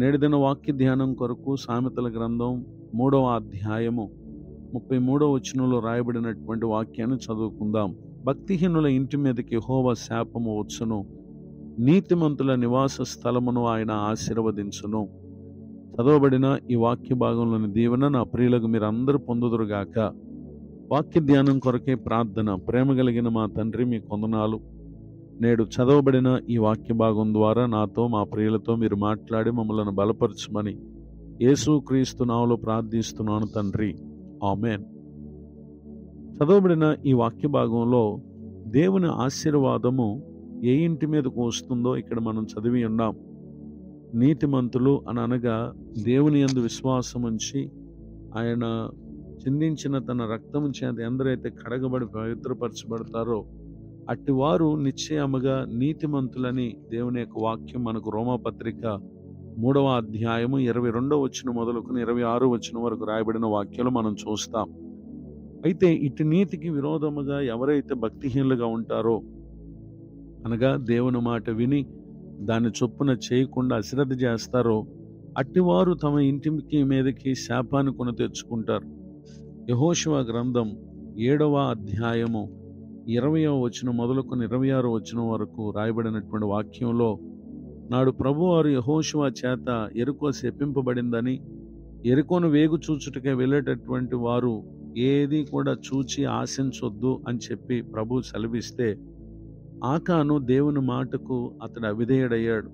నేటి దిన వాక్య ధ్యానం కొరకు సామెతల గ్రంథం 3వ అధ్యాయము 33వ వచనంలో రాయబడినటువంటి వాక్యాన్ని చదువుకుందాం. భక్తిహీనుల ఇంటి మీదకి యెహోవా శాపము వచ్చును, నీతిమంతుల నివాస స్థలమును ఆయన ఆశీర్వదించును. చదవబడిన ఈ వాక్య భాగంలోని దీవెన నా ప్రియులకు మీరందరూ పొందుదురుగాక. వాక్య ధ్యానం కొరకే ప్రార్థన. ప్రేమ కలిగిన మా తండ్రి, మీ వందనాలు. నేడు చదవబడిన ఈ వాక్య భాగం ద్వారా నాతో, మా ప్రియులతో మీరు మాట్లాడి మమ్మల్ని బలపరచమని యేసుక్రీస్తు నామములో ప్రార్థిస్తున్నాను తండ్రి, ఆమేన్. చదవబడిన ఈ వాక్య భాగంలో దేవుని ఆశీర్వాదము ఏ ఇంటి మీదకు వస్తుందో ఇక్కడ మనం చదివి ఉన్నాం. నీతిమంతులు అని అనగా దేవుని యందు విశ్వాసం ఉంచి ఆయన చిందించిన తన రక్తము చేత ఎందరైతే కడగబడి పవిత్రపరచబడతారో అట్టివారు నిశ్చయముగా నీతిమంతులని దేవుని యొక్క వాక్యం మనకు రోమాపత్రిక 3వ అధ్యాయము 22వ వచనం మొదలుకొని 26వ వచనం వరకు రాయబడిన వాక్యాలు మనం చూస్తాం. అయితే ఇటు నీతికి విరోధముగా ఎవరైతే భక్తిహీనులుగా ఉంటారో, అనగా దేవుని మాట విని దాన్ని చొప్పున చేయకుండా అశ్రద్ధ చేస్తారో, అట్టివారు తమ ఇంటికి మీదకి శాపాన్ని కొని తెచ్చుకుంటారు. యెహోషువ గ్రంథం 7వ అధ్యాయము 20వ వచనం మొదలుకొని 26వ వచనం వరకు రాయబడినటువంటి వాక్యంలో, నాడు ప్రభువారు యెహోషువ చేత యెరికో శపింపబడిందని, యెరికోను వేగు చూచుటకే వెళ్ళేటటువంటి వారు ఏది కూడా చూచి ఆశించొద్దు అని చెప్పి ప్రభు సెలవిస్తే, ఆకాను దేవుని మాటకు అతడు అవిధేయుడయ్యాడు.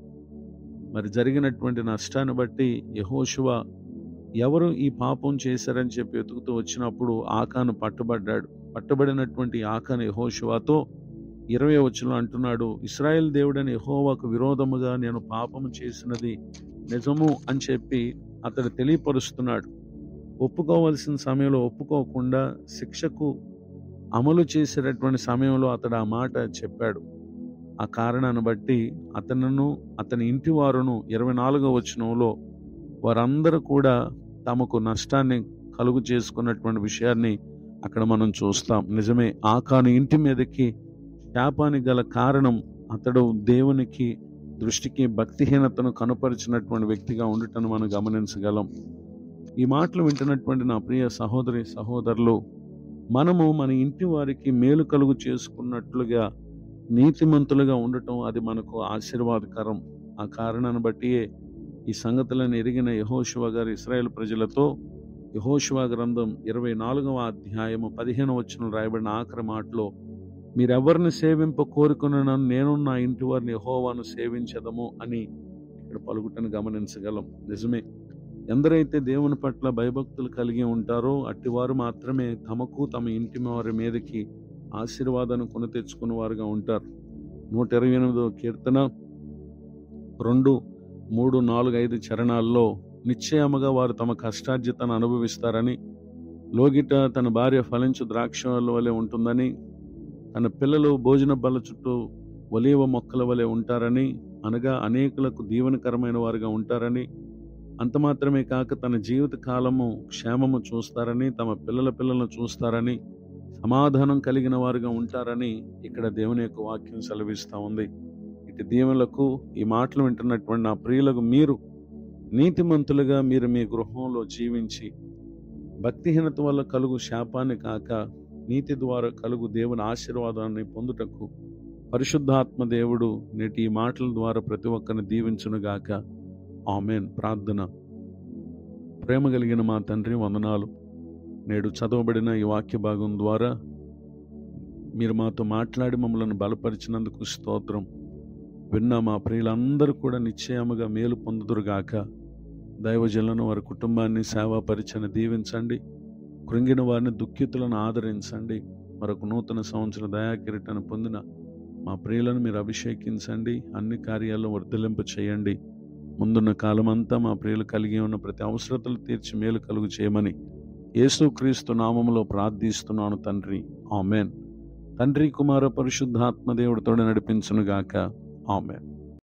మరి జరిగినటువంటి నష్టాన్ని బట్టి యెహోషువ ఎవరు ఈ పాపం చేశారని చెప్పి వెతుకుతూ వచ్చినప్పుడు ఆకాను పట్టబడ్డాడు. పట్టబడినటువంటి ఆకాను యెహోషువతో 20వ వచనంలో అంటున్నాడు, ఇశ్రాయేల్ దేవుడైన యెహోవాకు విరోధముగా నేను పాపము చేసినది నిజము అని చెప్పి అతడు తెలియపరుస్తున్నాడు. ఒప్పుకోవలసిన సమయంలో ఒప్పుకోకుండా శిక్షకు అమలు చేసేటటువంటి సమయంలో అతడు ఆ మాట చెప్పాడు. ఆ కారణాన్ని బట్టి అతనును అతని ఇంటి వారును 24వ వచనంలో వారందరూ కూడా తమకు నష్టాన్ని కలుగు చేసుకున్నటువంటి విషయాన్ని అక్కడ మనం చూస్తాం. నిజమే, ఆకాను ఇంటి మీదకి శాపానికి గల కారణం అతడు దేవునికి దృష్టికి భక్తిహీనతను కనుపరిచినటువంటి వ్యక్తిగా ఉండటం మనం గమనించగలం. ఈ మాటలు వింటున్నటువంటి నా ప్రియ సహోదరి సహోదరులు, మనము మన ఇంటి వారికి మేలు కలుగు చేసుకున్నట్లుగా నీతిమంతులుగా ఉండటం అది మనకు ఆశీర్వాదకరం. ఆ కారణాన్ని బట్టియే ఈ సంగతులను ఎరిగిన యెహోషువ గారు ఇశ్రాయేలు ప్రజలతో యెహోషువ గ్రంథం 24వ అధ్యాయము 15వ వచనం రాయబడిన ఆఖరి మాటలో, మీరెవరిని సేవింప కోరుకున్న నేను నా ఇంటి వారిని యెహోవాను సేవించదము అని ఇక్కడ పలుకుటను గమనించగలం. నిజమే, ఎందరైతే దేవుని పట్ల భయభక్తులు కలిగి ఉంటారో అట్టివారు మాత్రమే తమకు తమ ఇంటి వారి మీదకి ఆశీర్వాదాన్ని కొని తెచ్చుకున్న వారుగా ఉంటారు. 128వ కీర్తన 2, 3, 4, 5 చరణాల్లో నిశ్చయముగా వారు తమ కష్టార్జితను అనుభవిస్తారని, లోగిట తన భార్య ఫలించు ద్రాక్షల వలె ఉంటుందని, తన పిల్లలు భోజన బల్ల చుట్టూ ఒలీవ మొక్కల వలె ఉంటారని, అనగా అనేకులకు దీవెనకరమైన వారుగా ఉంటారని, అంత మాత్రమే కాక తన జీవిత కాలము క్షేమము చూస్తారని, తమ పిల్లలను చూస్తారని, సమాధానం కలిగిన వారుగా ఉంటారని ఇక్కడ దేవుని యొక్క వాక్యం సెలవిస్తూ ఉంది. ఇటు దీవెనలకు ఈ మాటలు వింటున్నటువంటి నా ప్రియులకు మీరు నీతిమంతులుగా మీరు మీ గృహంలో జీవించి భక్తిహీనత వల్ల కలుగు శాపాన్ని కాక నీతి ద్వారా కలుగు దేవుని ఆశీర్వాదాన్ని పొందుటకు పరిశుద్ధాత్మ దేవుడు నేటి ఈ మాటల ద్వారా ప్రతి ఒక్కరిని దీవించునుగాక. ఆమేన్. ప్రార్థన. ప్రేమ కలిగిన మా తండ్రి, వందనాలు. నేడు చదవబడిన ఈ వాక్య భాగం ద్వారా మీరు మాతో మాట్లాడి మమ్మల్ని బలపరిచినందుకు స్తోత్రం. విన్న మా ప్రియులందరూ కూడా నిశ్చయముగా మేలు పొందుదురుగాక. దైవజనులను, వారి కుటుంబాన్ని, సేవా పరిచయను దీవించండి. కృంగిన వారిని, దుఃఖితులను ఆదరించండి. మరొక నూతన సంవత్సర దయాకిరీటాన్ని పొందిన మా ప్రియులను మీరు అభిషేకించండి. అన్ని కార్యాల్లో వర్ధలింప చేయండి. ముందున్న కాలమంతా మా ప్రియులు కలిగి ఉన్న ప్రతి అవసరతలు తీర్చి మేలు కలుగు చేయమని యేసుక్రీస్తు నామములో ప్రార్థిస్తున్నాను తండ్రి, ఆమేన్. తండ్రి, కుమార, పరిశుద్ధాత్మ దేవుడితోనే నడిపించునుగాక. ఆమేన్.